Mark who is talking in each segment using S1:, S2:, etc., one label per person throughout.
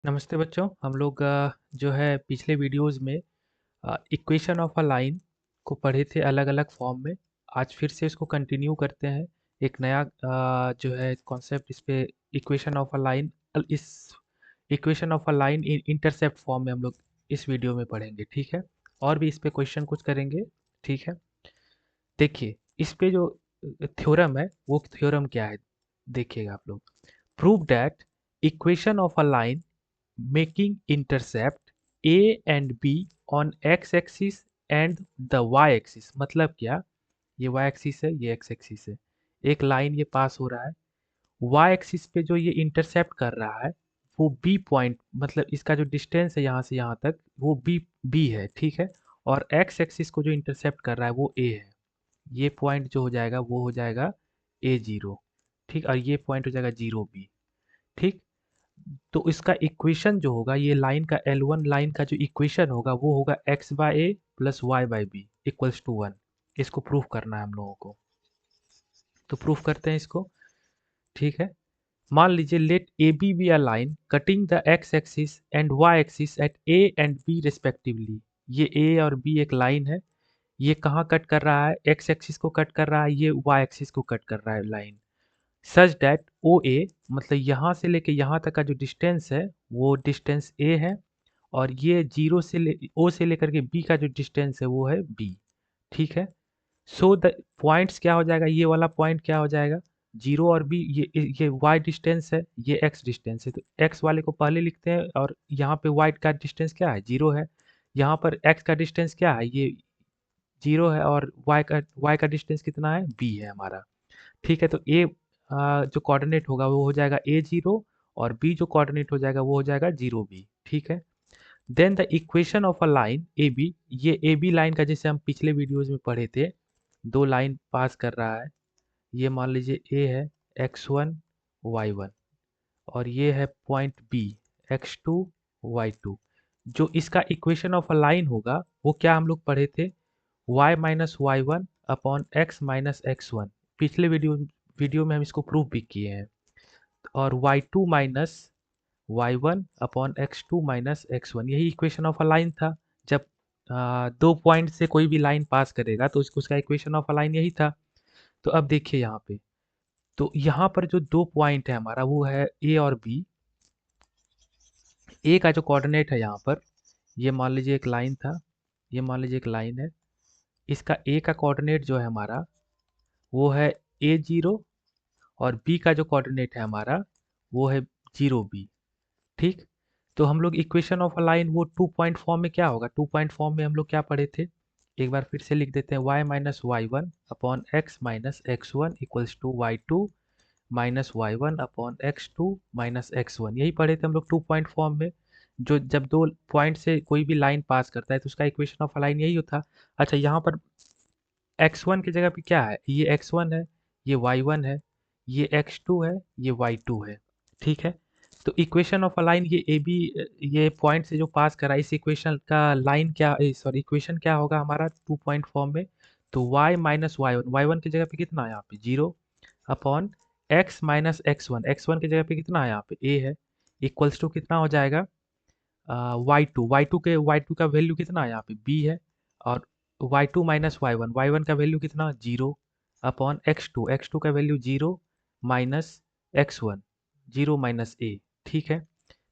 S1: नमस्ते बच्चों। हम लोग जो है पिछले वीडियोस में इक्वेशन ऑफ अ लाइन को पढ़े थे अलग अलग फॉर्म में। आज फिर से इसको कंटिन्यू करते हैं। एक नया जो है कॉन्सेप्ट इस पे इक्वेशन ऑफ अ लाइन, इस equation of a line in intercept form में हम लोग इस वीडियो में पढ़ेंगे, ठीक है। और भी इस पे क्वेश्चन कुछ करेंगे, ठीक है। देखिए, इस पे जो थ्योरम है वो थ्योरम क्या है, देखिएगा आप लोग। Prove that equation of a line making intercept A and B on x axis and the y axis। मतलब क्या, ये y axis है, ये x axis है। एक लाइन ये पास हो रहा है, y axis पे जो ये इंटरसेप्ट कर रहा है वो B पॉइंट, मतलब इसका जो डिस्टेंस है यहाँ से यहाँ तक वो B है, ठीक है। और x एक्सिस को जो इंटरसेप्ट कर रहा है वो A है। ये पॉइंट जो हो जाएगा वो हो जाएगा A0, ठीक। और ये पॉइंट हो जाएगा 0B, ठीक। तो इसका इक्वेशन जो होगा, ये लाइन का L1 लाइन का जो इक्वेशन होगा वो होगा x by a plus y by b equals to 1। इसको प्रूफ करना है हम लोगों को, तो प्रूफ करते हैं इसको, ठीक है। मान लीजिए let a b a line cutting the x axis and y axis at a and b respectively. ये a और b एक लाइन है, ये कहाँ कट कर रहा है, x एक्सिस को कट कर रहा है, ये y एक्सिस को कट कर रहा है लाइन। सच दैट ओ ए, मतलब यहाँ से लेके यहाँ तक का जो डिस्टेंस है वो डिस्टेंस a है, और ये जीरो से ओ से लेकर के बी का जो डिस्टेंस है वो है बी, ठीक है। सो द पॉइंट्स क्या हो जाएगा, ये वाला पॉइंट क्या हो जाएगा, जीरो और बी, ये वाई डिस्टेंस है, ये एक्स डिस्टेंस है। तो एक्स वाले को पहले लिखते हैं, और यहाँ पे वाई का डिस्टेंस क्या है, जीरो है। यहाँ पर एक्स का डिस्टेंस क्या है, ये जीरो है, और वाई का डिस्टेंस कितना है, बी है हमारा, ठीक है। तो ए जो कोऑर्डिनेट होगा वो हो जाएगा A0, और बी जो कोऑर्डिनेट हो जाएगा वो हो जाएगा 0B, ठीक है। Then the equation of a line a b, ये ए बी लाइन का जैसे हम पिछले वीडियोज में पढ़े थे, दो लाइन पास कर रहा है। ये मान लीजिए ए है x1 y1, और ये है पॉइंट बी x2 y2। जो इसका इक्वेशन ऑफ अ लाइन होगा वो क्या हम लोग पढ़े थे, y minus Y one upon x minus x one. पिछले वीडियो में हम इसको प्रूव भी किए हैं। और y2 minus Y one upon x2 minus x one, यही इक्वेशन ऑफ अ लाइन था। जब दो पॉइंट से कोई भी लाइन पास करेगा तो उसका इक्वेशन ऑफ अ लाइन यही था। तो अब देखिए यहाँ पे, तो यहाँ पर जो दो पॉइंट है हमारा वो है ए और बी। ए का जो कोऑर्डिनेट है यहाँ पर, ये मान लीजिए एक लाइन था, ये मान लीजिए एक लाइन है। इसका ए का कोऑर्डिनेट जो है हमारा वो है A0, और बी का जो कोऑर्डिनेट है हमारा वो है 0B, ठीक। तो हम लोग इक्वेशन ऑफ अ लाइन वो टू पॉइंट फॉर्म में क्या होगा, टू पॉइंट फॉर्म में हम लोग क्या पढ़े थे, एक बार फिर से लिख देते हैं, y minus Y one upon x minus x one equals to y2 minus Y one upon x2 minus x one. यही पढ़े थे हम लोग टू पॉइंट फॉर्म में। जो जब दो पॉइंट से कोई भी लाइन पास करता है तो उसका इक्वेशन ऑफ अ लाइन यही होता। अच्छा, यहाँ पर x1 की जगह पे क्या है, ये x1 है, ये y1 है, ये x2 है, ये y2 है, ठीक है। तो इक्वेशन ऑफ अ लाइन, ये ए बी, ये पॉइंट से जो पास करा, इस इक्वेशन का लाइन क्या, सॉरी इक्वेशन क्या होगा हमारा टू पॉइंट फॉर्म में। तो y माइनस वाई वन की जगह पे कितना है यहाँ पे, zero, upon x minus x one की जगह पे कितना है यहाँ पे a है, इक्वल्स टू कितना हो जाएगा, वाई टू का वैल्यू कितना है यहाँ पे b है, और y2 माइनस वाई वन का वैल्यू कितना, जीरो, अपॉन एक्स टू का value zero minus x one, zero minus A, ठीक है।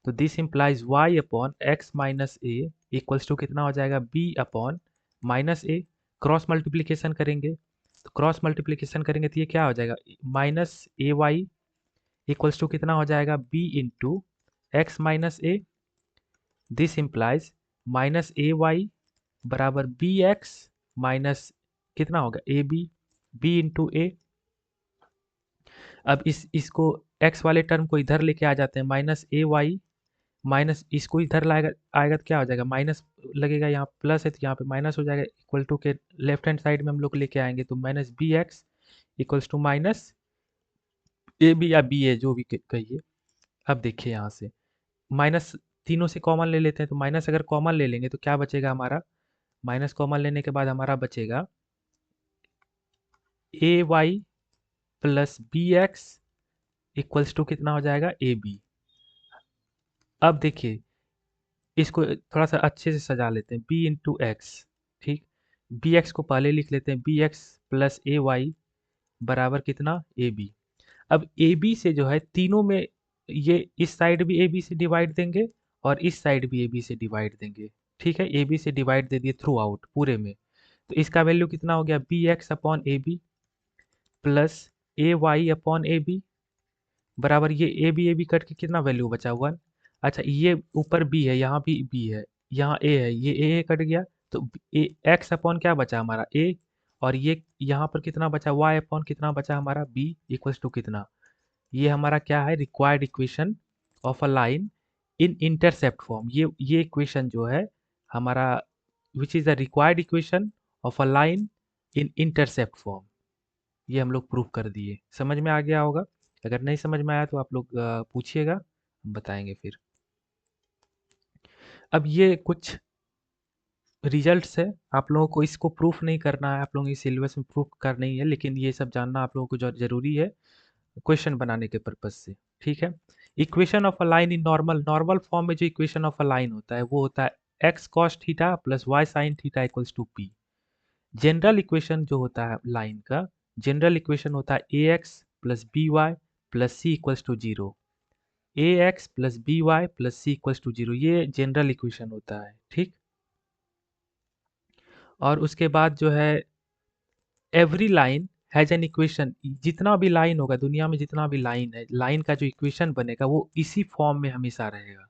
S1: तो this implies y upon x minus A equals to कितना हो जाएगा, b upon minus A. Cross multiplication करेंगे, तो क्रॉस मल्टीप्लीकेशन करेंगे तो ये क्या हो जाएगा, minus a y equals to कितना हो जाएगा, b into x minus a. This implies minus a y बराबर बी एक्स माइनस कितना होगा, a b, b into a. अब इसको x वाले टर्म को इधर लेके आ जाते हैं, माइनस ए वाई, माइनस इसको इधर लाएगा, आएगा तो क्या हो जाएगा, माइनस लगेगा, यहाँ प्लस है तो यहाँ पे माइनस हो जाएगा, इक्वल टू के लेफ्ट हैंड साइड में हम लोग लेके आएंगे तो minus b x equals to minus a b या बी ए, जो भी कहिए। अब देखिए यहाँ से माइनस, तीनों से कॉमन ले लेते हैं, तो माइनस अगर कॉमन ले लेंगे तो क्या बचेगा हमारा, माइनस कॉमन लेने के बाद हमारा बचेगा A Y plus B x equals to कितना हो जाएगा, ए बी। अब देखिए, इसको थोड़ा सा अच्छे से सजा लेते हैं, बी इंटू एक्स। ठीक, बी एक्स को पहले लिख लेते हैं, B x plus a y बराबर कितना, ए बी। अब ए बी से जो है तीनों में, ये इस साइड भी ए बी से डिवाइड देंगे और इस साइड भी ए बी से डिवाइड देंगे। ठीक है, ए बी से डिवाइड दे दिए थ्रू आउट पूरे में। तो इसका वैल्यू कितना हो गया, b x upon a b plus a y upon a b बराबर, ये ए बी कट के कितना वैल्यू बचा, 1। अच्छा, ये ऊपर बी है, यहाँ भी बी है, यहाँ ए है, ये ए कट गया, तो ए एक्स अपॉन क्या बचा हमारा, ए। और ये यहाँ पर कितना बचा, वाई अपॉन कितना बचा हमारा, बी इक्वल्स टू कितना। ये हमारा क्या है, required equation of a line in intercept form. ये इक्वेशन जो है हमारा, which is the required equation of a line in intercept form, ये हम लोग प्रूव कर दिए। समझ में आ गया होगा। अगर नहीं समझ में आया तो आप लोग पूछिएगा, हम बताएंगे फिर। अब ये कुछ रिजल्ट्स है, आप लोगों को इसको प्रूफ नहीं करना है, आप लोगों की सिलेबस में प्रूफ करना ही है, लेकिन ये सब जानना आप लोगों को जरूरी है क्वेश्चन बनाने के पर्पज से। ठीक है, equation of a line in normal, normal form में जो इक्वेशन ऑफ अ लाइन होता है वो होता है X cos theta plus Y sine theta equals to P. General equation जो होता है लाइन का, जनरल इक्वेशन होता है A x plus B Y plus C equals to zero. A x plus B Y plus C equals to zero, ये general equation होता है। ठीक, और उसके बाद जो है every line has an equation, जितना भी लाइन होगा दुनिया में, जितना भी लाइन है, लाइन का जो इक्वेशन बनेगा वो इसी फॉर्म में हमेशा रहेगा।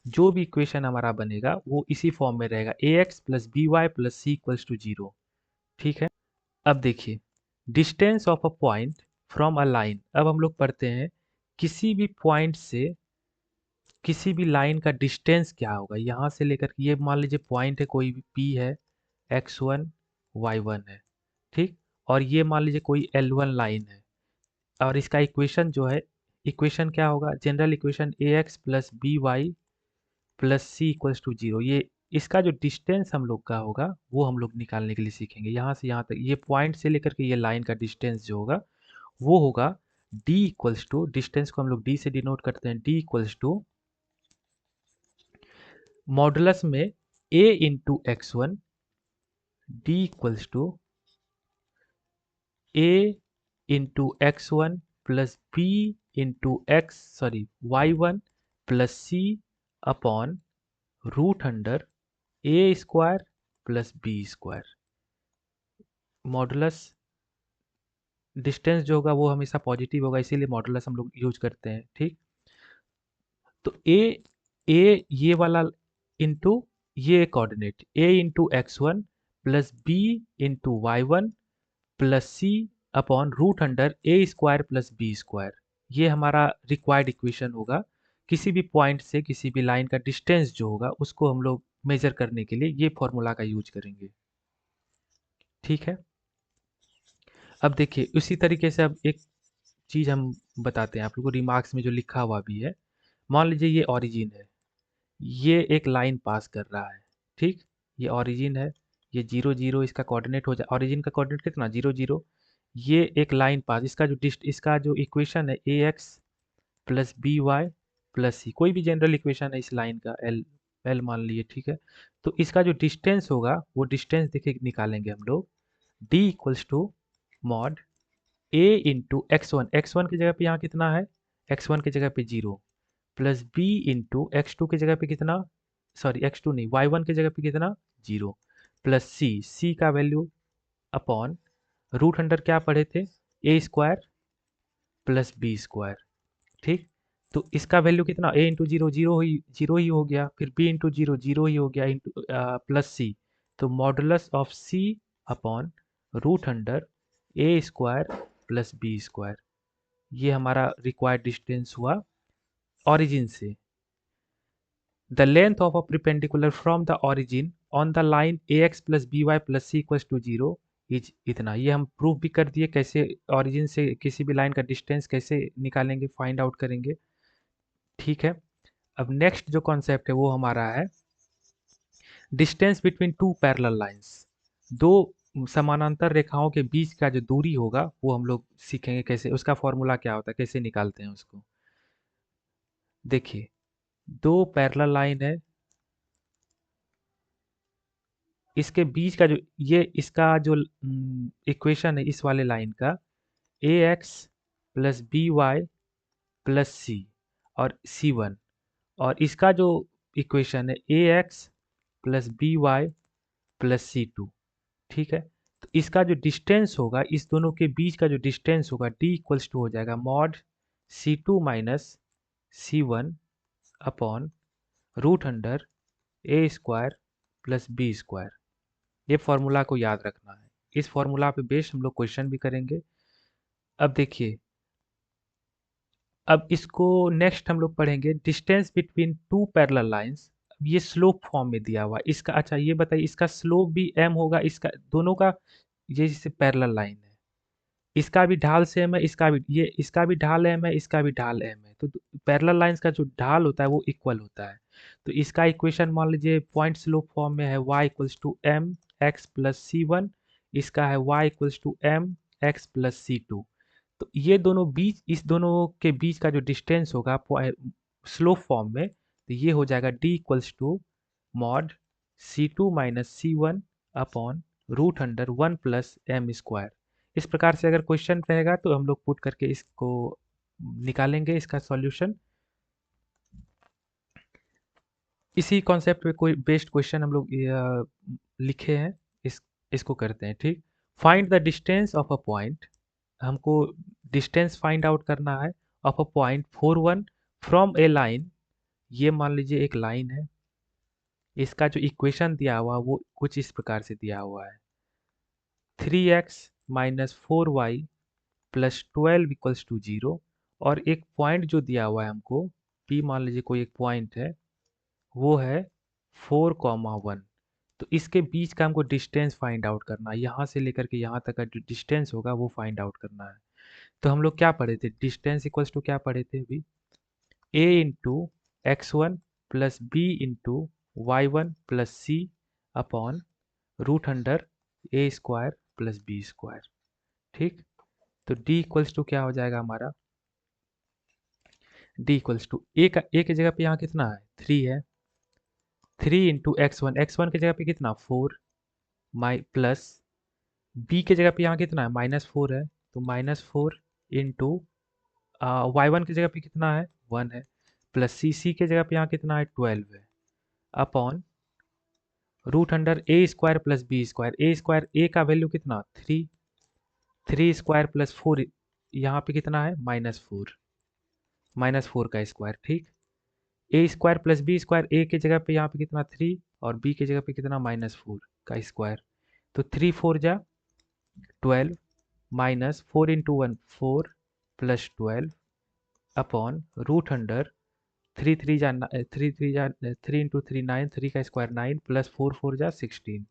S1: जो भी इक्वेशन हमारा बनेगा वो इसी फॉर्म में रहेगा, A x plus B Y plus C equals to zero. ठीक है, अब देखिए, distance of a point from a line. अब हम लोग पढ़ते हैं किसी भी पॉइंट से किसी भी लाइन का डिस्टेंस क्या होगा, यहाँ से लेकर के, ये मान लीजिए पॉइंट है, कोई भी पी है, एक्स वन वाई वन है। ठीक, और ये मान लीजिए कोई एल वन लाइन है, और इसका इक्वेशन जो है, इक्वेशन क्या होगा, general equation a x plus B Y plus C equals to zero. ये इसका जो डिस्टेंस हम लोग का होगा वो हम लोग निकालने के लिए सीखेंगे। यहाँ से यहाँ तक, ये पॉइंट से लेकर के ये लाइन का डिस्टेंस जो होगा वो होगा डी इक्वल्स टू, डिस्टेंस को हम लोग डी से डिनोट करते हैं, डी इक्वल्स टू मॉडुलस में A into x one, D equals to A into x one plus B into X, sorry Y one plus C upon root under A square plus B square. Modulus distance जो होगा वो हमेशा positive होगा, इसीलिए modulus हम लोग use करते हैं। ठीक, तो ए ये वाला इंटू ये coordinate, A into x one plus B into Y one plus C upon root under A square plus B square, ये हमारा रिक्वायर्ड इक्वेशन होगा। किसी भी पॉइंट से किसी भी लाइन का डिस्टेंस जो होगा उसको हम लोग मेजर करने के लिए ये फॉर्मूला का यूज करेंगे। ठीक है, अब देखिए उसी तरीके से अब एक चीज़ हम बताते हैं आप लोगों को, रिमार्क्स में जो लिखा हुआ भी है। मान लीजिए ये ओरिजिन है, ये एक लाइन पास कर रहा है। ठीक, ये ओरिजिन है, ये जीरो जीरो इसका कोऑर्डिनेट हो जाए, ओरिजिन का कोऑर्डिनेट कितना, जीरो जीरो। ये एक लाइन पास, इसका जो इसका जो इक्वेशन है A x plus B Y plus C, कोई भी जनरल इक्वेशन है इस लाइन का, एल एल मान लिए। ठीक है, तो इसका जो डिस्टेंस होगा वो डिस्टेंस देखिए निकालेंगे हम लोग, d equals to mod a into x one की जगह पे यहाँ कितना है, एक्स वन की जगह पे zero, plus B into x two की जगह पे कितना, सॉरी एक्स टू नहीं, वाई वन की जगह पे कितना, जीरो, प्लस सी, सी का वैल्यू अपॉन रूट अंडर क्या पढ़े थे, a square plus B square. ठीक, तो इसका वैल्यू कितना, ए इंटू जीरो जीरो ही हो गया, फिर बी इंटू जीरो जीरो ही हो गया, इंटू प्लस सी, तो modulus of c upon root under A square plus B square, ये हमारा रिक्वायर्ड डिस्टेंस हुआ ऑरिजिन से। The length of a perpendicular from the origin on the line a x plus B Y plus C equals to zero is इतना। ये हम prove भी कर दिए कैसे ऑरिजिन से किसी भी लाइन का डिस्टेंस कैसे निकालेंगे, फाइंड आउट करेंगे। ठीक है, अब नेक्स्ट जो कॉन्सेप्ट है वो हमारा है distance between two parallel lines. दो समानांतर रेखाओं के बीच का जो दूरी होगा वो हम लोग सीखेंगे कैसे, उसका फॉर्मूला क्या होता है, कैसे निकालते हैं उसको। देखिए, दो पैरेलल लाइन है, इसके बीच का जो ये इसका जो इक्वेशन है इस वाले लाइन का, A x plus B Y plus C और सी वन, और इसका जो इक्वेशन है A x plus B Y plus C two. ठीक है, तो इसका जो डिस्टेंस होगा, इस दोनों के बीच का जो डिस्टेंस होगा, डी इक्वल्स टू हो जाएगा मॉड सी टू माइनस सी वन अपॉन रूट अंडर ए स्क्वायर प्लस बी स्क्वायर। ये फॉर्मूला को याद रखना है, इस फॉर्मूला पे बेस्ड हम लोग क्वेश्चन भी करेंगे। अब देखिए, अब इसको नेक्स्ट हम लोग पढ़ेंगे distance between two parallel lines. ये स्लोप फॉर्म में दिया हुआ है इसका। अच्छा ये बताइए, इसका स्लोप भी m होगा, इसका दोनों का, ये जैसे पैरेलल लाइन है, इसका भी ढाल सेम है, इसका भी, ये इसका भी ढाल m है, इसका भी ढाल m है, तो पैरेलल लाइंस का जो ढाल होता है वो इक्वल होता है। तो इसका इक्वेशन मान लीजिए पॉइंट स्लोप फॉर्म में है y equals to M x plus C one, इसका है y equals to M x plus C two. तो ये दोनों बीच, इस दोनों के बीच का जो डिस्टेंस होगा स्लोप फॉर्म में, तो ये हो जाएगा d equals to mod c two minus C one upon root under one plus M square. इस प्रकार से अगर क्वेश्चन रहेगा तो हम लोग पुट करके इसको निकालेंगे इसका सॉल्यूशन। इसी कॉन्सेप्ट पे कोई बेस्ड क्वेश्चन हम लोग लिखे हैं, इसको करते हैं। ठीक, find the distance of a point, हमको डिस्टेंस फाइंड आउट करना है of a point 4 1 from A line. ये मान लीजिए एक लाइन है, इसका जो इक्वेशन दिया हुआ वो कुछ इस प्रकार से दिया हुआ है, 3x minus 4y plus 12 equals to 0। और एक पॉइंट जो दिया हुआ है हमको, P मान लीजिए कोई एक पॉइंट है, वो है 4, 1। तो इसके बीच का हमको डिस्टेंस फाइंड आउट करना है, यहाँ से लेकर के यहाँ तक का जो डिस्टेंस होगा वो फाइंड आउट करना है। तो हम लोग क्या पढ़े थे, डिस्टेंस इक्वल्स टू क्या पढ़े थे अभी, a into x one plus B into Y one plus C upon root under A square plus B square. ठीक, तो d इक्वल्स टू क्या हो जाएगा हमारा, d इक्वल्स टू ए का, ए की जगह पे यहाँ कितना है 3 है, 3 इंटू एक्स वन की जगह पे कितना 4 माई प्लस बी की जगह पे यहाँ कितना है -4 है, तो -4 इंटू वाई वन की जगह पे कितना है 1 है, प्लस सी की जगह पे यहाँ कितना है 12 है, अपॉन रूट अंडर ए स्क्वायर प्लस बी स्क्वायर। ए स्क्वायर, ए का वैल्यू कितना 3, 3 स्क्वायर प्लस 4, यहाँ पे कितना है -4, -4 का स्क्वायर। ठीक, ए स्क्वायर प्लस बी स्क्वायर, ए की जगह पे यहाँ पे कितना 3 और बी की जगह पे कितना -4 का स्क्वायर। तो 3 4 जा 12 minus 4 into 1 4 plus 12 upon root under 3 3 जा 3 इंटू 3 9, 3 का स्क्वायर 9 प्लस 4 4 जा 16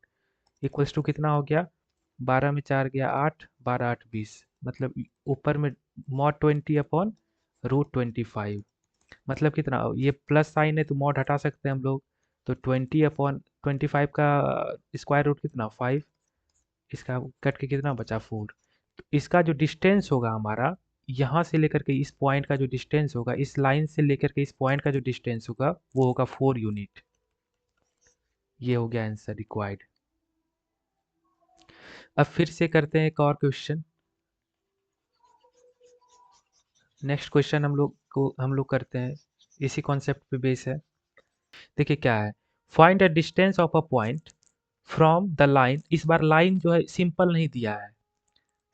S1: इक्वल्स टू कितना हो गया, 12 में 4 गया 8, 12 8 20, मतलब ऊपर में मॉड 20 अपॉन रूट 25, मतलब कितना, ये प्लस साइन है तो मॉड हटा सकते हैं हम लोग, तो 20 अपॉन 25 का स्क्वायर रूट कितना 5, इसका कट के कितना बचा 4। तो इसका जो डिस्टेंस होगा हमारा, यहाँ से लेकर के इस पॉइंट का जो डिस्टेंस होगा, इस लाइन से लेकर के इस पॉइंट का जो डिस्टेंस होगा वो होगा 4 यूनिट। ये हो गया आंसर रिक्वायर्ड। अब फिर से करते हैं एक और क्वेश्चन। नेक्स्ट क्वेश्चन हम लोग करते हैं, इसी कॉन्सेप्ट पे बेस है। देखिए क्या है, find the distance of a point from the line. इस बार लाइन जो है सिंपल नहीं दिया है,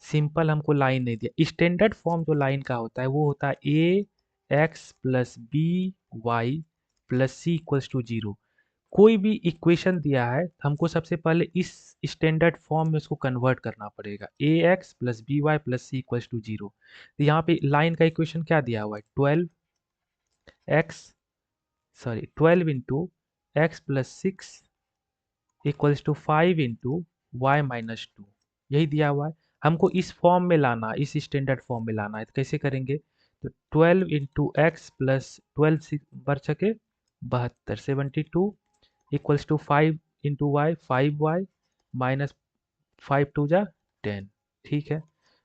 S1: सिंपल हमको लाइन नहीं दिया। स्टैंडर्ड फॉर्म जो लाइन का होता है वो होता है A x plus B Y plus C equals to 0। कोई भी इक्वेशन दिया है, हमको सबसे पहले इस स्टैंडर्ड फॉर्म में उसको कन्वर्ट करना पड़ेगा, A x plus B Y plus C equals to 0। तो यहाँ पे लाइन का इक्वेशन क्या दिया हुआ है, 12 into x plus 6 equals to 5 into y minus 2, यही दिया हुआ है। हमको इस फॉर्म में लाना, इस स्टैंडर्ड फॉर्म में लाना है, तो कैसे करेंगे, तो 12 इंटू एक्स प्लस 12 बढ़ सके 72 72 equals to 5 into y 5y minus 5 two जा 10। ठीक है,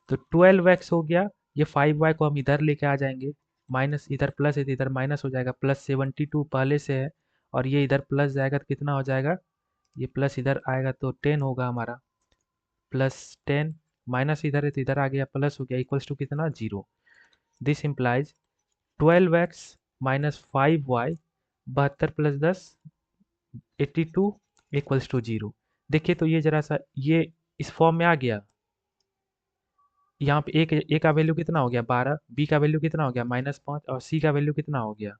S1: तो 12x हो गया, ये 5y को हम इधर लेके आ जाएंगे, माइनस इधर प्लस है तो इधर माइनस हो जाएगा, +72 पहले से है और ये इधर प्लस जाएगा तो कितना हो जाएगा, ये प्लस इधर आएगा तो 10 होगा हमारा, +10, माइनस इधर है तो इधर आ गया प्लस हो गया, इक्वल्स टू कितना 0। This implies 12x minus 5y, 72 plus 10 82 equals to 0। देखिए तो ये जरा सा ये इस फॉर्म में आ गया। यहाँ पे ए का वैल्यू कितना हो गया 12, बी का वैल्यू कितना हो गया -5 और सी का वैल्यू कितना हो गया।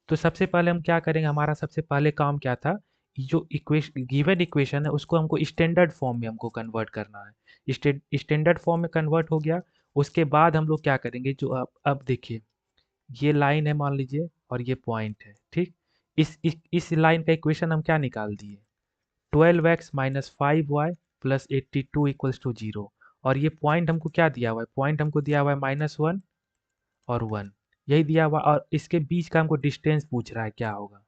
S1: तो सबसे पहले हम क्या करेंगे, हमारा सबसे पहले काम क्या था, जो इक्वेशन गिवन इक्वेशन है उसको हमको स्टैंडर्ड फॉर्म में हमको कन्वर्ट करना है। स्टैंडर्ड फॉर्म में कन्वर्ट हो गया, उसके बाद हम लोग क्या करेंगे, जो अब देखिए ये लाइन है मान लीजिए और ये पॉइंट है, ठीक। इस लाइन का इक्वेशन हम क्या निकाल दिए, 12x minus 5y plus 82 equals to 0। और ये पॉइंट हमको क्या दिया हुआ है, पॉइंट हमको दिया हुआ है -1 और 1, यही दिया हुआ, और इसके बीच का हमको डिस्टेंस पूछ रहा है क्या होगा।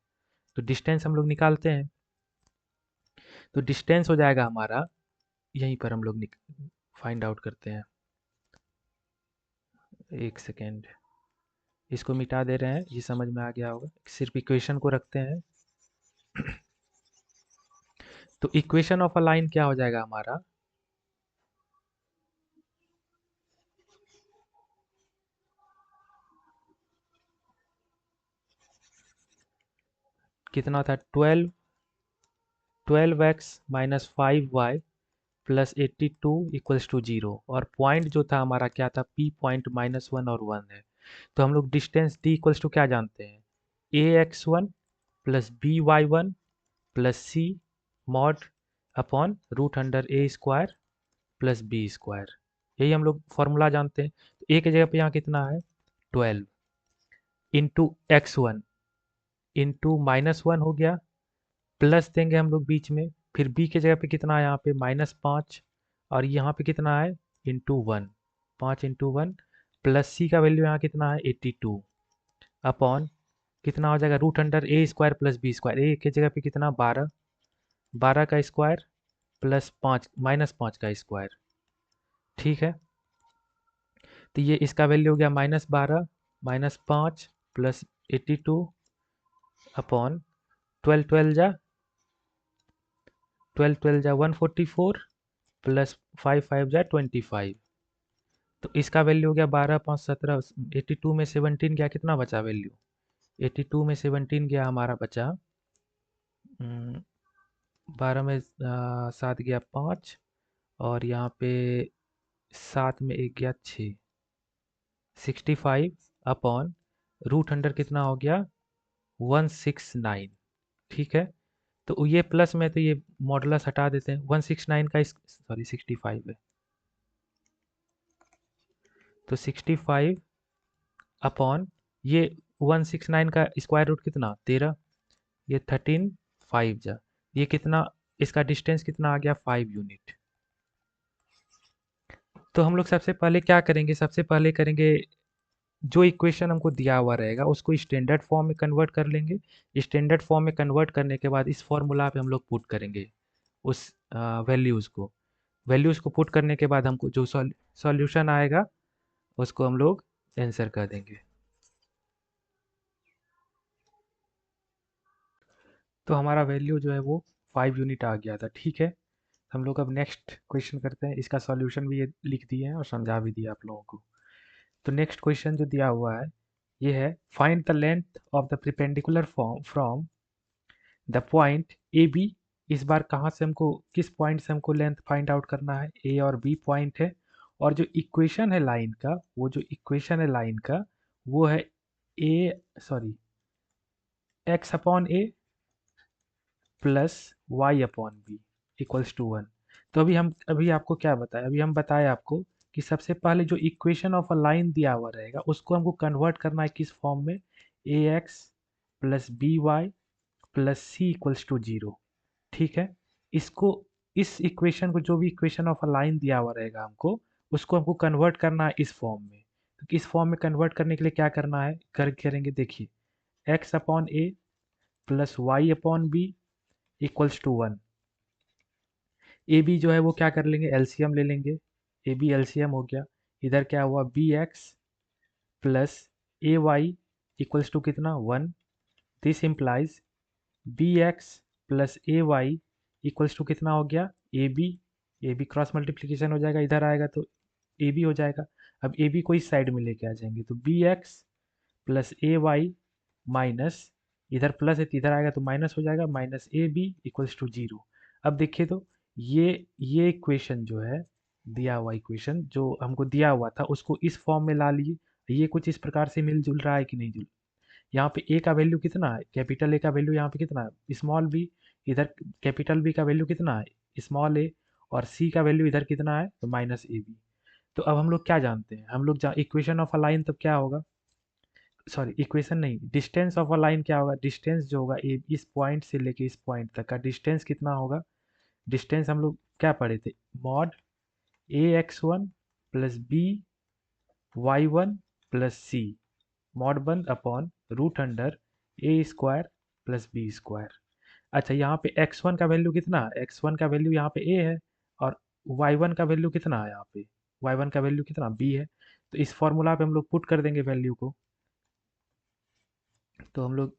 S1: तो डिस्टेंस हम लोग निकालते हैं, तो डिस्टेंस हो जाएगा हमारा, यहीं पर हम लोग फाइंड आउट करते हैं। एक सेकेंड, इसको मिटा दे रहे हैं, ये समझ में आ गया होगा, सिर्फ इक्वेशन को रखते हैं। तो इक्वेशन ऑफ अ लाइन क्या हो जाएगा हमारा, कितना था 12x minus 5y plus 82 equals to 0, और पॉइंट जो था हमारा क्या था, पी पॉइंट -1 और 1 है। तो हम लोग डिस्टेंस डी इक्वल्स टू क्या जानते हैं, ax1 plus by1 plus C mod upon root under ए स्क्वायर प्लस बी स्क्वायर, यही हम लोग फॉर्मूला जानते हैं। तो ए की जगह पे यहाँ कितना है 12 इंटू x1 इंटू -1 हो गया, प्लस देंगे हम लोग बीच में, फिर बी की जगह पे कितना है यहाँ पे -5, और यहाँ पे कितना है ×1, 5 × 1, प्लस सी का वैल्यू यहाँ कितना है 82 अपॉन कितना हो जाएगा रूट अंडर ए स्क्वायर प्लस बी स्क्वायर, ए की जगह पे कितना 12, 12 का स्क्वायर प्लस 5 -5 का स्क्वायर, ठीक है। तो ये इसका वैल्यू हो गया -12 -5 प्लस 82 अपॉन 12 12 जा 12 12 जा 144 प्लस 5 5 जा 25। तो इसका वैल्यू हो गया 12 5 17, 82 में 17 गया, कितना बचा वैल्यू, 82 में 17 गया हमारा बचा 12 में 7 गया 5, और यहाँ पे 7 में 1 गया 6, 65 अपॉन रूट अंडर कितना हो गया 169, ठीक है। तो ये प्लस में तो ये मॉडुलस हटा देते हैं, 169 का सॉरी 65 है, तो 65 अपॉन ये 169 का स्क्वायर रूट कितना 13, ये 13 5 जा, ये कितना, इसका डिस्टेंस कितना आ गया 5 यूनिट। तो हम लोग सबसे पहले क्या करेंगे, सबसे पहले करेंगे जो इक्वेशन हमको दिया हुआ रहेगा उसको स्टैंडर्ड फॉर्म में कन्वर्ट कर लेंगे। स्टैंडर्ड फॉर्म में कन्वर्ट करने के बाद इस फॉर्मूला पे हम लोग पुट करेंगे उस वैल्यूज़ को पुट करने के बाद हमको जो सॉल्यूशन आएगा उसको हम लोग आंसर कर देंगे। तो हमारा वैल्यू जो है वो 5 यूनिट आ गया था, ठीक है। हम लोग अब नेक्स्ट क्वेश्चन करते हैं, इसका सॉल्यूशन भी ये लिख दिए हैं और समझा भी दिया आप लोगों को। तो नेक्स्ट क्वेश्चन जो दिया हुआ है ये है, find the length of the perpendicular form from the point a b. इस बार कहाँ से हमको, किस पॉइंट से हमको लेंथ फाइंड आउट करना है, ए और बी पॉइंट है, और जो इक्वेशन है लाइन का, वो जो इक्वेशन है लाइन का वो है A sorry X upon A plus Y upon B equals to 1। तो अभी आपको क्या बताया, अभी हम बताए आपको कि सबसे पहले जो इक्वेशन ऑफ अ लाइन दिया हुआ रहेगा उसको हमको कन्वर्ट करना है किस फॉर्म में, A x plus B Y plus C equals to 0, ठीक है। इसको, इस इक्वेशन को, जो भी इक्वेशन ऑफ अ लाइन दिया हुआ रहेगा हमको, उसको हमको कन्वर्ट करना है इस फॉर्म में। तो इस फॉर्म में कन्वर्ट करने के लिए क्या करना है, करेंगे देखिए, x upon A plus Y upon B equals to 1। A b जो है वो क्या कर लेंगे, एलसीएम ले लेंगे, ए बी एलसीएम हो गया, इधर क्या हुआ b x plus a y equals to कितना 1। This implies b x plus a y equals to कितना हो गया ए बी क्रॉस मल्टीप्लीकेशन हो जाएगा, इधर आएगा तो ए बी हो जाएगा। अब ए बी को इस साइड में लेके आ जाएंगे तो b x plus a y minus, इधर प्लस है तो इधर आएगा तो माइनस हो जाएगा, minus a b equals to zero. अब देखिए तो ये इक्वेशन जो है, दिया हुआ इक्वेशन जो हमको दिया हुआ था उसको इस फॉर्म में ला लिए। ये कुछ इस प्रकार से मिलजुल रहा है कि नहीं जुल। यहाँ पे ए का वैल्यू कितना है, कैपिटल ए का वैल्यू यहाँ पे कितना है स्मॉल बी, इधर कैपिटल बी का वैल्यू कितना है स्मॉल ए, और सी का वैल्यू इधर कितना है तो माइनस ए बी। तो अब हम लोग क्या जानते हैं, हम लोग इक्वेशन ऑफ अ लाइन तब क्या होगा, सॉरी इक्वेशन नहीं, डिस्टेंस ऑफ अ लाइन क्या होगा, डिस्टेंस जो होगा ए इस पॉइंट से लेके इस पॉइंट तक का डिस्टेंस कितना होगा। डिस्टेंस हम लोग क्या पढ़े थे, mod A X one plus B Y one plus C mod one upon root under A square plus B square. अच्छा यहाँ पे एक्स वन का वैल्यू कितना है, एक्स वन का वैल्यू यहाँ पे ए है, और वाई वन का वैल्यू कितना है यहाँ पे, वाई वन का वैल्यू कितना बी है। तो इस फॉर्मूला पे हम लोग पुट कर देंगे वैल्यू को। तो हम लोग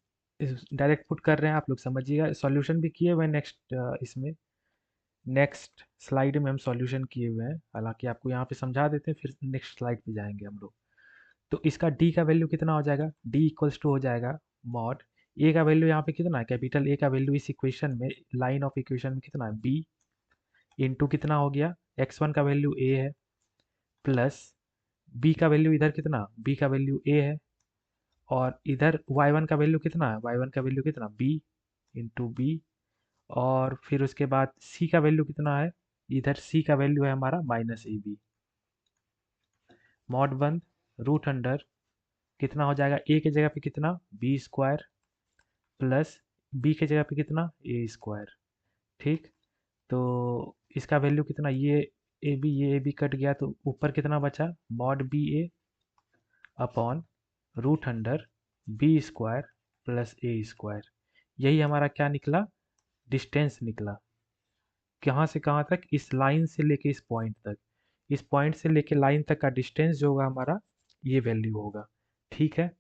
S1: डायरेक्ट पुट कर रहे हैं, आप लोग समझिएगा, सॉल्यूशन भी किए हुए हैं नेक्स्ट इसमें, नेक्स्ट स्लाइड में हम सॉल्यूशन किए हुए हैं, हालांकि आपको यहाँ पे समझा देते हैं फिर नेक्स्ट स्लाइड पे जाएंगे हम लोग। तो इसका डी का वैल्यू कितना हो जाएगा, डी इक्वल्स टू हो जाएगा मॉड ए का वैल्यू यहाँ पे कितना है, कैपिटल ए का वैल्यू इस इक्वेशन में, लाइन ऑफ इक्वेशन में कितना है बी, इंटू कितना हो गया एक्स वन का वैल्यू ए है, प्लस बी का वैल्यू इधर कितना, बी का वैल्यू ए है, और इधर वाई वन का वैल्यू कितना है, वाई वन का वैल्यू कितना बी इंटू बी, और फिर उसके बाद सी का वैल्यू कितना है, इधर सी का वैल्यू है हमारा minus a b. Mod one root under कितना हो जाएगा, ए की जगह पे कितना बी स्क्वायर प्लस बी की जगह पे कितना ए स्क्वायर। ठीक, तो इसका वैल्यू कितना, ये ए बी कट गया तो ऊपर कितना बचा, mod B A upon root under B square plus A square. यही हमारा क्या निकला, डिस्टेंस निकला। कहाँ से कहाँ तक, इस लाइन से लेके इस पॉइंट तक, इस पॉइंट से लेके लाइन तक का डिस्टेंस जो होगा हमारा, ये वैल्यू होगा। ठीक है,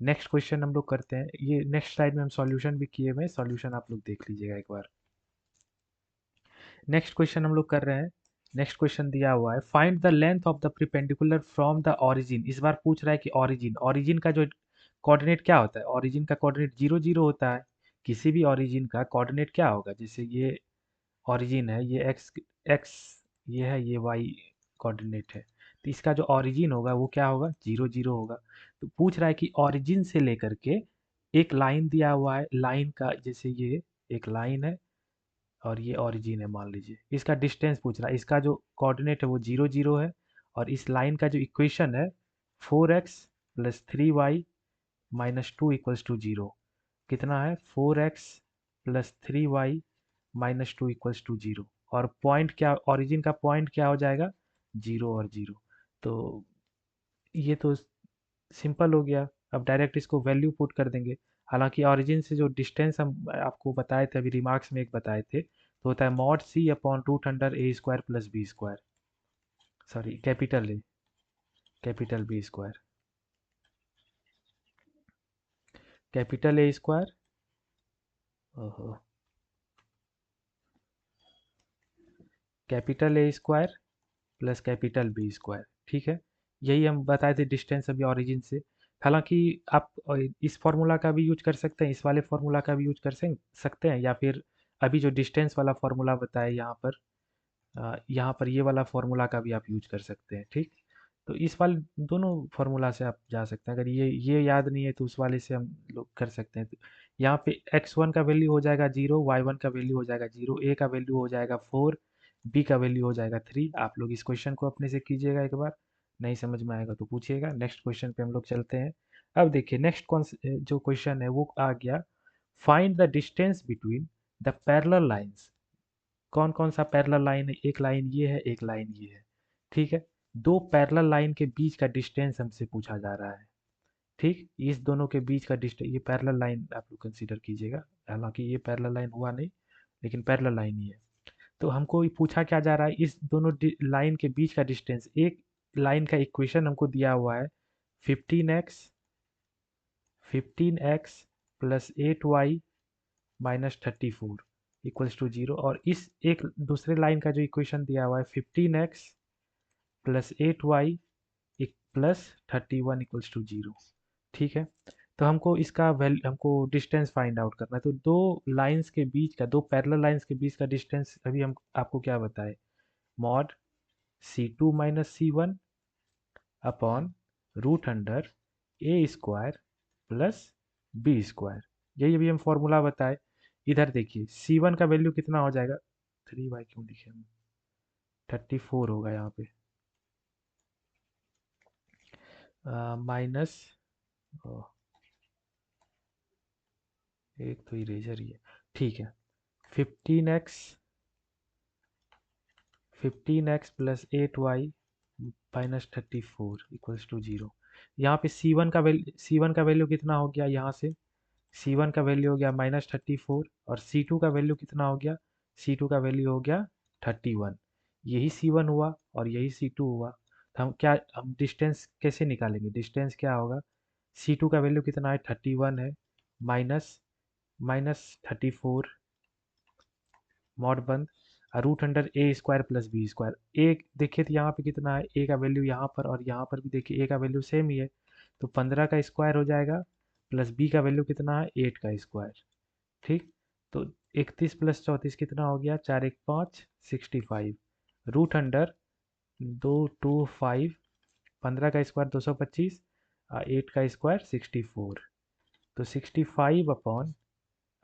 S1: नेक्स्ट क्वेश्चन हम लोग करते हैं, ये नेक्स्ट स्लाइड में हम सॉल्यूशन भी किए हुए हैं, सॉल्यूशन आप लोग देख लीजिएगा एक बार। नेक्स्ट क्वेश्चन हम लोग कर रहे हैं, नेक्स्ट क्वेश्चन दिया हुआ है find the length of the perpendicular from the origin. इस बार पूछ रहा है कि ऑरिजिन का जो कोऑर्डिनेट क्या होता है, ऑरिजिन का कोऑर्डिनेट 0 0 होता है। किसी भी ऑरिजिन का कोऑर्डिनेट क्या होगा, जैसे ये ऑरिजिन है, ये एक्स एक्स ये है, ये वाई कोऑर्डिनेट है, तो इसका जो ऑरिजिन होगा वो क्या होगा 0 0 होगा। तो पूछ रहा है कि ऑरिजिन से लेकर के एक लाइन दिया हुआ है, लाइन का जैसे ये एक लाइन है और ये ऑरिजिन है मान लीजिए, इसका डिस्टेंस पूछ रहा है, इसका जो कोऑर्डिनेट है वो 0 0 है, और इस लाइन का जो इक्वेशन है 4x plus 3y minus two equals to zero. कितना है 4x plus 3y minus two equals to zero, और पॉइंट क्या, ऑरिजिन का पॉइंट क्या हो जाएगा, जीरो और जीरो। तो ये तो सिंपल हो गया, अब डायरेक्ट इसको वैल्यू पुट कर देंगे। हालांकि ऑरिजिन से जो डिस्टेंस हम आपको बताए थे अभी रिमार्क्स में एक बताए थे, तो होता है mod C upon root under A square plus B square, sorry capital A capital B square, capital A square, ओहो, capital A square plus capital B square. ठीक है, यही हम बताए थे डिस्टेंस अभी ऑरिजिन से। हालांकि आप इस फार्मूला का भी यूज कर सकते हैं, इस वाले फार्मूला का भी यूज कर सकते हैं, या फिर अभी जो डिस्टेंस वाला फार्मूला बताया यहाँ पर ये वाला फार्मूला का भी आप यूज कर सकते हैं। ठीक, तो इस वाले दोनों फार्मूला से आप जा सकते हैं, अगर ये याद नहीं है तो उस वाले से हम लोग कर सकते हैं। तो यहाँ पे एक्स वन का वैल्यू हो जाएगा 0, वाई वन का वैल्यू हो जाएगा 0, ए का वैल्यू हो जाएगा 4, बी का वैल्यू हो जाएगा 3। आप लोग इस क्वेश्चन को अपने से कीजिएगा एक बार, नहीं समझ में आएगा तो पूछिएगा। नेक्स्ट क्वेश्चन पे हम लोग चलते हैं। अब देखिए नेक्स्ट कौन जो क्वेश्चन है वो आ गया, find the distance between the parallel lines. कौन कौन सा पैरेलल लाइन है, एक लाइन ये है एक लाइन ये है। ठीक है, दो पैरेलल लाइन के बीच का डिस्टेंस हमसे पूछा जा रहा है। ठीक, इस दोनों के बीच का डिस्टेंस, ये पैरेलल लाइन आप लोग कंसीडर कीजिएगा, हालांकि ये पैरेलल लाइन हुआ नहीं, लेकिन पैरेलल लाइन ही है। तो हमको ये पूछा क्या जा रहा है, इस दोनों लाइन के बीच का डिस्टेंस, एक लाइन का इक्वेशन हमको दिया हुआ है 15x 15x plus 8y minus 34 equals to 0। और इस एक दूसरे लाइन का जो इक्वेशन दिया हुआ है 15x plus 8y plus 31 equals to 0। ठीक है, तो हमको इसका वैल्यू, हमको डिस्टेंस फाइंड आउट करना है। तो दो लाइंस के बीच का, दो पैरेलल लाइंस के बीच का डिस्टेंस अभी हम आपको क्या बताए, mod C2 minus C1 upon root under ए स्क्वायर प्लस बी स्क्वायर। यही अभी हम फॉर्मूला बताए। इधर देखिए C1 का वैल्यू कितना हो जाएगा, 3y क्यों लिखे हम, 34 होगा यहाँ पे, माइनस, एक तो इरेजर ही है, ठीक है, 15x 15x plus 8y minus 34 equals to 0। यहाँ पे C1 का वैल्यू कितना हो गया, यहाँ से C1 का वैल्यू हो गया माइनस 34 और C2 का वैल्यू कितना हो गया, C2 का वैल्यू हो गया 31। यही C1 हुआ और यही C2 हुआ। तो हम डिस्टेंस कैसे निकालेंगे, डिस्टेंस क्या होगा, C2 का वैल्यू कितना है 31 है, माइनस माइनस 34 मॉड बंद, रूट अंडर ए स्क्वायर प्लस बी स्क्वायर। ए देखिए तो यहाँ पे कितना है, ए का वैल्यू यहाँ पर और यहाँ पर भी देखिए ए का वैल्यू सेम ही है, तो 15 का स्क्वायर हो जाएगा प्लस बी का वैल्यू कितना है 8 का स्क्वायर। ठीक, तो 31 + 34 कितना हो गया, 4 1 5 65 रूट अंडर 225, 15 का स्क्वायर 225, 8 का स्क्वायर 64, तो 65 अपॉन,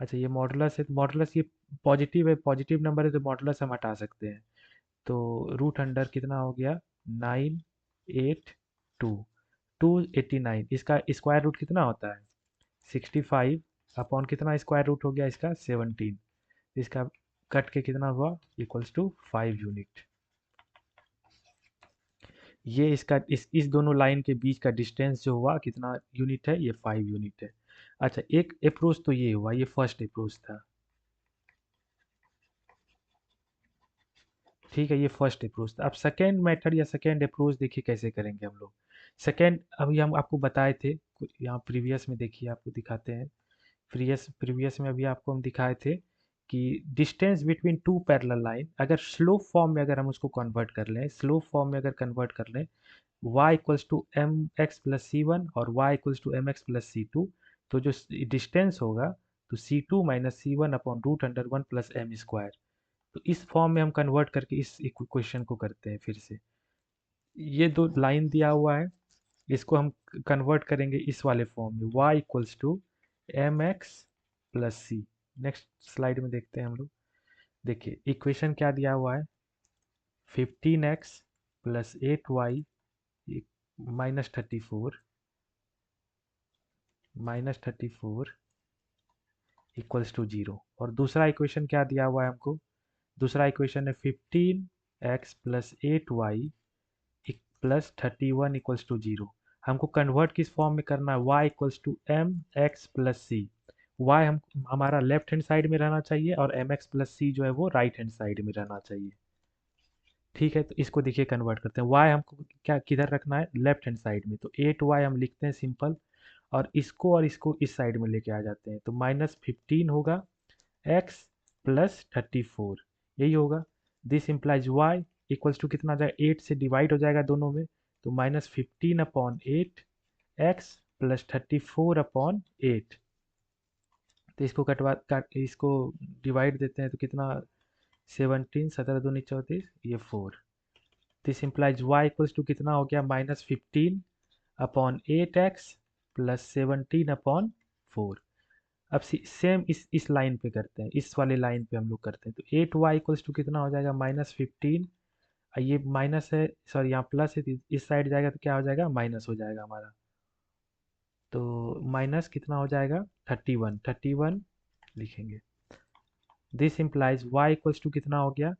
S1: अच्छा ये मॉडुलस है तो मॉडुलस ये पॉजिटिव है, पॉजिटिव नंबर है तो मॉडुलस हम हटा सकते हैं। तो रूट अंडर कितना हो गया 982 289, इसका स्क्वायर रूट कितना होता है 65 अपॉन कितना स्क्वायर रूट हो गया इसका 17, इसका कट के कितना हुआ इक्वल्स टू 5 यूनिट। ये इसका इस दोनों लाइन के बीच का डिस्टेंस जो हुआ कितना यूनिट है, ये 5 यूनिट है। अच्छा, एक अप्रोच तो ये हुआ, ये फर्स्ट अप्रोच था। ठीक है, ये फर्स्ट अप्रोच था। अब सेकेंड मेथड या सेकेंड अप्रोच देखिए कैसे करेंगे हम लोग। सेकेंड अभी हम आपको बताए थे, यहाँ प्रीवियस में देखिए आपको दिखाते हैं। प्रीवियस प्रीवियस में अभी आपको हम दिखाए थे कि distance between two parallel line, अगर स्लोप फॉर्म में अगर हम उसको कन्वर्ट कर लें, स्लोप फॉर्म में अगर कन्वर्ट कर लें, y equals to M x plus C one और y equals to M x plus C two, तो जो डिस्टेंस होगा तो C2 माइनस सी one upon root under 1 plus M square. तो इस फॉर्म में हम कन्वर्ट करके इस इक्वेशन को करते हैं फिर से। ये दो लाइन दिया हुआ है, इसको हम कन्वर्ट करेंगे इस वाले फॉर्म में, y equals to M x plus c. Next slide में देखते हैं हम लोग। देखिए इक्वेशन क्या दिया हुआ है, 15x plus 8y minus 34 equals to 0। और दूसरा इक्वेशन क्या दिया हुआ है हमको, दूसरा इक्वेशन है 15x plus 8y plus 31 equals to 0। हमको कन्वर्ट किस फॉर्म में करना है, y equals to M x plus c. Y हम हमारा लेफ्ट हैंड साइड में रहना चाहिए और एम एक्स प्लस सी जो है वो राइट हैंड साइड में रहना चाहिए। ठीक है, तो इसको देखिए कन्वर्ट करते हैं, y हमको क्या किधर रखना है, लेफ्ट हैंड साइड में, तो 8y हम लिखते हैं सिंपल, और इसको इस साइड में लेके आ जाते हैं, तो -15 होगा x प्लस 34, यही होगा। This implies y equals to कितना आ जाएगा, 8 से डिवाइड हो जाएगा दोनों में, तो -15/8 x प्लस 34/8। तो इसको इसको डिवाइड देते हैं तो कितना, 17 17 दूनी 34, ये 4। This implies y equals to कितना हो गया, -15/8x प्लस 17/4। अब सेम इस लाइन पे करते हैं, इस वाले लाइन पे हम लोग करते हैं, तो 8y इक्वल्स टू कितना हो जाएगा -15, ये माइनस है, सॉरी यहाँ प्लस है, तो इस साइड जाएगा तो क्या हो जाएगा, माइनस हो जाएगा हमारा, तो माइनस कितना हो जाएगा 31 लिखेंगे। This implies y equals to कितना हो गया,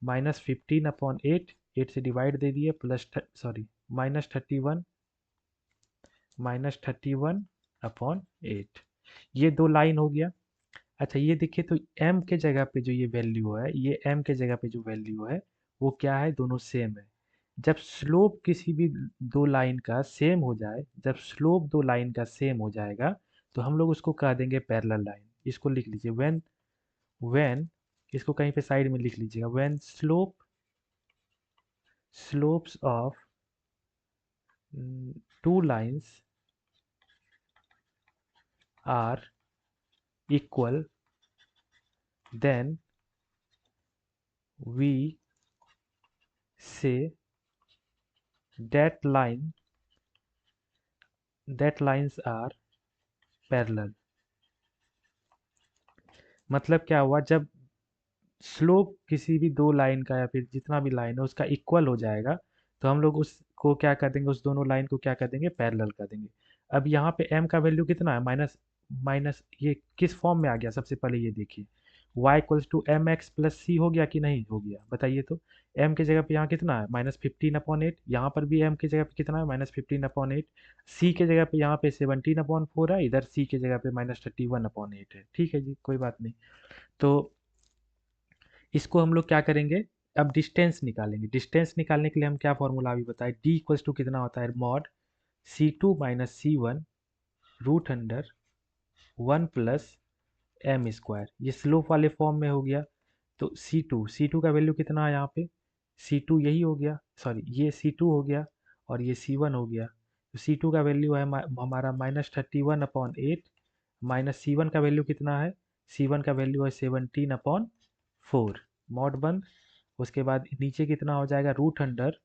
S1: -15/8, 8 से डिवाइड दे दिए, प्लस सॉरी -31/8, ये दो लाइन हो गया। अच्छा ये देखिए, तो m के जगह पे जो ये वैल्यू है, ये m के जगह पे जो वैल्यू है वो क्या है, दोनों सेम है। जब स्लोप किसी भी दो लाइन का सेम हो जाए, जब स्लोप दो लाइन का सेम हो जाएगा, तो हम लोग उसको कह देंगे पैरेलल लाइन। इसको लिख लीजिए, व्हेन इसको कहीं पे साइड में लिख लीजिएगा, when slopes of two lines are equal, then we say that lines are parallel। मतलब क्या हुआ, जब स्लोप किसी भी दो लाइन का या फिर जितना भी लाइन है उसका इक्वल हो जाएगा, तो हम लोग उसको क्या कर देंगे, उस दोनों लाइन को क्या कर देंगे, पैरेलल कर देंगे। अब यहाँ पे m का वैल्यू कितना है, माइनस माइनस, ये किस फॉर्म में आ गया, सबसे पहले ये देखिए, y equals to M x plus C हो गया कि नहीं हो गया, बताइए तो। m की जगह पे यहाँ कितना है, -15/8, यहाँ पर भी m की जगह पे कितना है, -15/8, c की जगह पे यहाँ पे 17/4 है, इधर c की जगह पे -31/8 है। ठीक है जी, कोई बात नहीं। तो इसको हम लोग क्या करेंगे, अब डिस्टेंस निकालेंगे। डिस्टेंस निकालने के लिए हम क्या फॉर्मूला अभी बताए, डी इक्वल्स टू कितना होता है, mod C2 - C1 root under 1 + m²। ये स्लोप वाले फॉर्म में हो गया। तो C2 का वैल्यू कितना है यहाँ पे, C2 यही हो गया, सॉरी ये C2 हो गया और ये C1 हो गया। तो C2 का वैल्यू है हमारा -31/8, माइनस C1 का वैल्यू कितना है, C1 का वैल्यू है 17/4, मॉड बंद। उसके बाद नीचे कितना हो जाएगा, रूट अंडर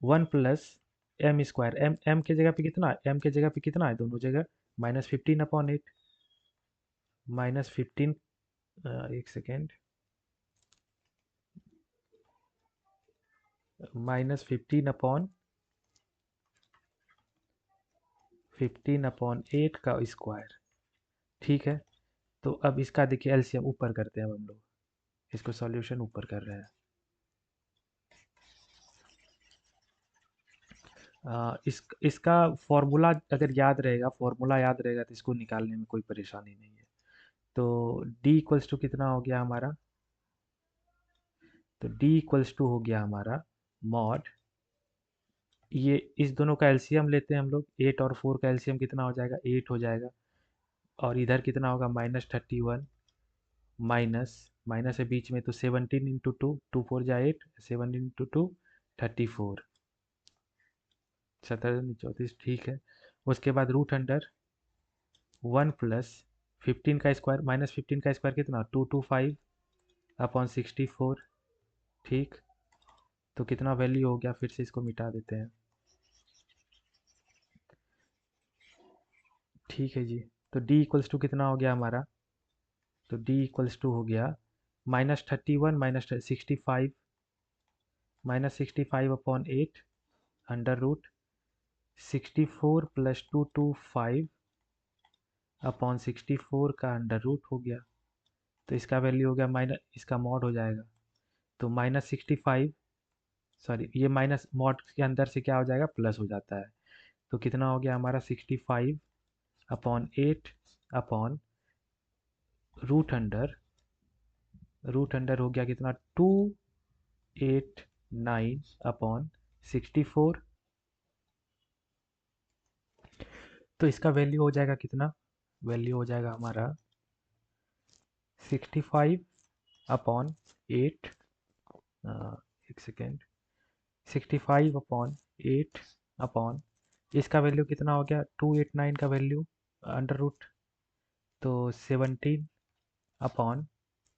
S1: 1 + m²। एम के जगह पे कितना है, एम के जगह पे कितना है दोनों जगह, -15/8, -15, एक सेकेंड, -15/8 का स्क्वायर। ठीक है, तो अब इसका देखिए एलसीएम ऊपर करते हैं, अब हम लोग इसको सॉल्यूशन ऊपर कर रहे हैं। इसका फॉर्मूला अगर याद रहेगा, फॉर्मूला याद रहेगा तो इसको निकालने में कोई परेशानी नहीं है। तो d इक्वल्स टू कितना हो गया हमारा, तो d इक्वल्स टू हो गया हमारा मॉड, ये इस दोनों का एलसीएम लेते हैं हम लोग, 8 और 4 का एलसीएम कितना हो जाएगा, 8 हो जाएगा। और इधर कितना होगा, -31, माइनस माइनस है बीच में, तो 17 × 2, 2 4 जा 8, 7 × 2 34, 17 34, ठीक है। उसके बाद रूट अंडर 1 + 15 का स्क्वायर, -15 का स्क्वायर कितना, 225/64, ठीक। तो कितना वैल्यू हो गया, फिर से इसको मिटा देते हैं। ठीक है जी, तो d इक्वल्स टू कितना हो गया हमारा, तो d इक्वल्स टू हो गया -31 -65, -65/8 अंडर रूट 64 + 225/64 का अंडर रूट हो गया। तो इसका वैल्यू हो गया माइनस, इसका मॉड हो जाएगा, तो -65, सॉरी ये माइनस मॉड के अंदर से क्या हो जाएगा, प्लस हो जाता है। तो कितना हो गया हमारा, 65/8 अपॉन रूट अंडर हो गया कितना, 289/64। तो इसका वैल्यू हो जाएगा कितना, वैल्यू हो जाएगा हमारा 65/8, एक सेकेंड, 65/8 अपॉन, इसका वैल्यू कितना हो गया, 289 का वैल्यू अंडर रूट, तो 17 अपॉन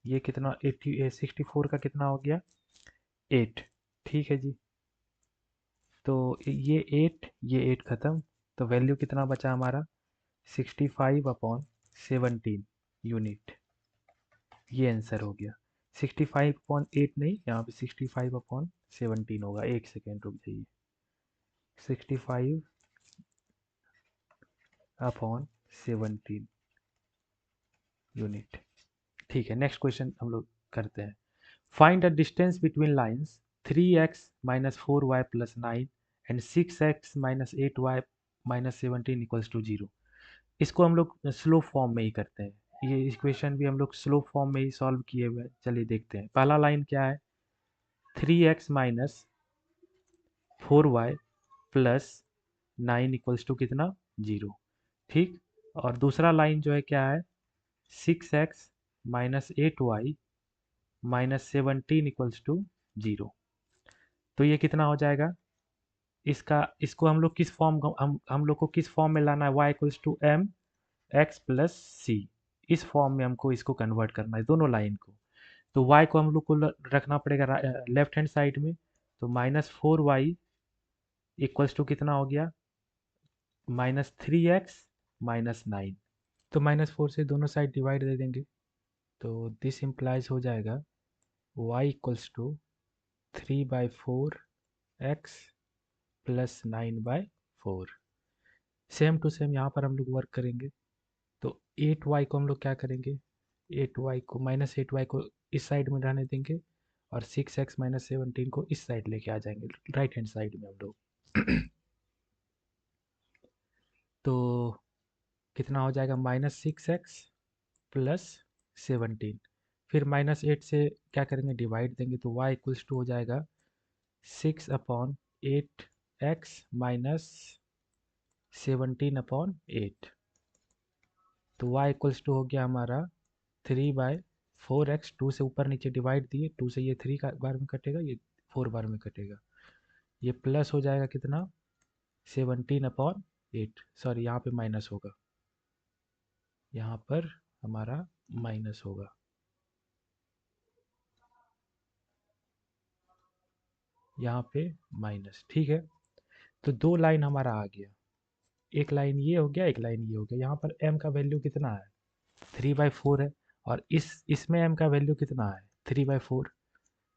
S1: ये कितना, 64 का कितना हो गया, 8। ठीक है जी, तो ये 8 ख़त्म, तो वैल्यू कितना बचा हमारा, 65/17 यूनिट। ये आंसर हो गया, 65/8 नहीं, यहाँ पे 65/17 होगा। एक सेकेंड रुक जाइए, 65/17 यूनिट। ठीक है, नेक्स्ट क्वेश्चन हम लोग करते हैं। Find the distance between lines 3x - 4y + 9 and 6x - 8y - 17 = 0। इसको हम लोग स्लो फॉर्म में ही करते हैं। ये इक्वेशन भी हम लोग स्लो फॉर्म में ही सॉल्व किए हुए हैं। चलिए देखते हैं, पहला लाइन क्या है, 3x - 4y plus 9 equals to कितना, 0। ठीक। और दूसरा लाइन जो है क्या है, 6x minus 8y minus 17 equals to 0। तो ये कितना हो जाएगा, इसका इसको हम लोग किस फॉर्म, हम लोग को किस फॉर्म में लाना है, y equals to M x plus C, इस फॉर्म में हमको इसको कन्वर्ट करना है दोनों लाइन को। तो y को हम लोग को रखना पड़ेगा लेफ्ट हैंड साइड में। तो -4y इक्वल्स टू कितना हो गया, -3x माइनस 9। तो -4 से दोनों साइड डिवाइड दे देंगे। तो दिस इम्प्लाइज हो जाएगा y equals to 3/4x plus 9/4। Same to same यहाँ पर हम लोग वर्क करेंगे। तो 8y को हम लोग क्या करेंगे, 8y को -8y को इस साइड में रहने देंगे और 6x माइनस 17 को इस साइड लेके आ जाएंगे, राइट हैंड साइड में हम लोग। तो कितना हो जाएगा, -6x प्लस 17। फिर -8 से क्या करेंगे, डिवाइड देंगे। तो y इक्वल्स टू हो जाएगा 6/8x माइनस 17/8। तो y इक्वल्स टू हो गया हमारा 3/4x, 2 से ऊपर नीचे डिवाइड दिए, 2 से ये 3 का बार में कटेगा, ये 4 बार में कटेगा। ये प्लस हो जाएगा कितना, 17/8। सॉरी, यहाँ पे माइनस होगा, यहाँ पर हमारा माइनस होगा। यहाँ पे माइनस, ठीक है। तो दो लाइन हमारा आ गया, एक लाइन ये हो गया, एक लाइन ये हो गया। यहाँ पर m का वैल्यू कितना है, 3/4 है। और इसमें m का वैल्यू कितना है, 3/4।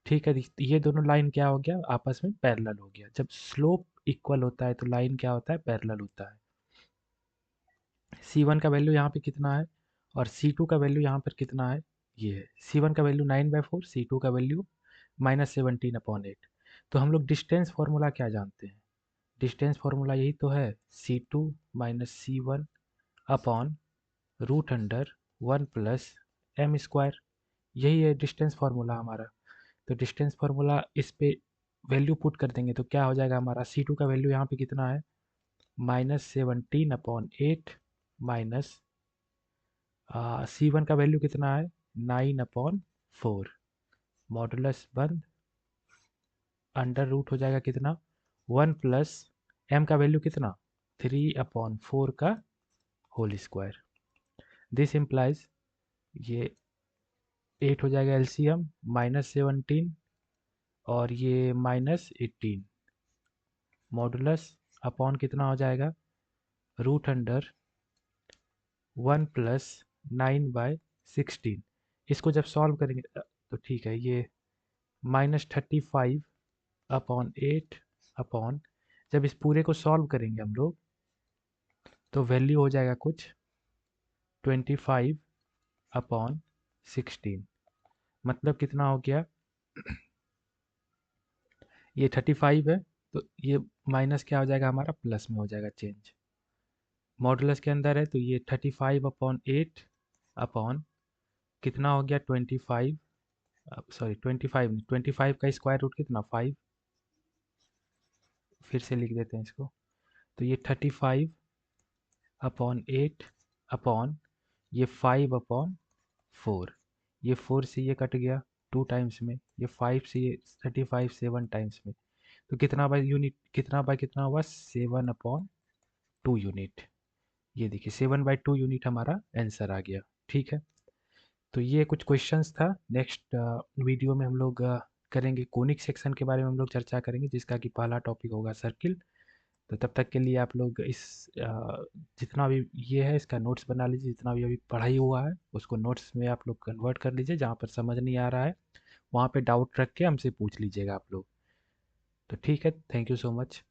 S1: ठीक है, ये दोनों लाइन क्या हो गया, आपस में पैरेलल हो गया। जब स्लोप इक्वल होता है तो लाइन क्या होता है, पैरेलल होता है। C1 का वैल्यू यहाँ पे कितना है और C2 का वैल्यू यहाँ पर कितना है, ये है। C1 का वैल्यू 9/4, C2 का वैल्यू -17/8। तो हम लोग डिस्टेंस फार्मूला क्या जानते हैं, डिस्टेंस फार्मूला यही तो है, C2 minus C1 upon √1 plus m square. यही है डिस्टेंस फार्मूला हमारा। तो डिस्टेंस फार्मूला इस पे वैल्यू पुट कर देंगे तो क्या हो जाएगा हमारा, C2 का वैल्यू यहाँ पे कितना है, -17/8 माइनस C1 का वैल्यू कितना है, 9/4। मॉडुलस बंद, अंडर रूट हो जाएगा कितना, 1 प्लस m का वैल्यू कितना, 3/4 का होल स्क्वायर। दिस इम्प्लाइज ये 8 हो जाएगा एलसीएम, -17 और ये -18। मॉडुलस अपॉन कितना हो जाएगा, √1 प्लस 9/16। इसको जब सॉल्व करेंगे तो ठीक है, ये -35/8 अपॉन, जब इस पूरे को सॉल्व करेंगे हम लोग तो वैल्यू हो जाएगा कुछ 25/16। मतलब कितना हो गया, ये 35 है तो ये माइनस क्या हो जाएगा हमारा, प्लस में हो जाएगा चेंज। मॉडुलस के अंदर है तो ये 35/8 अपॉन कितना हो गया, 25, सॉरी 25 नहीं, 25 का स्क्वायर रूट कितना, 5। फिर से लिख देते हैं इसको। तो ये 35/8 अपॉन ये 5/4। ये 4 से ये कट गया 2 टाइम्स में, ये 5 से ये 35 7 टाइम्स में। तो कितना बाय यूनिट, कितना बाय कितना हुआ, 7/2 यूनिट। ये देखिए 7/2 यूनिट हमारा आंसर आ गया। ठीक है, तो ये कुछ क्वेश्चंस था। नेक्स्ट वीडियो में हम लोग करेंगे कोनिक सेक्शन के बारे में, हम लोग चर्चा करेंगे, जिसका कि पहला टॉपिक होगा सर्किल। तो तब तक के लिए आप लोग जितना भी ये है इसका नोट्स बना लीजिए, जितना भी अभी पढ़ाई हुआ है उसको नोट्स में आप लोग कन्वर्ट कर लीजिए। जहाँ पर समझ नहीं आ रहा है वहाँ पे डाउट रख के हमसे पूछ लीजिएगा आप लोग। तो ठीक है, थैंक यू सो मच।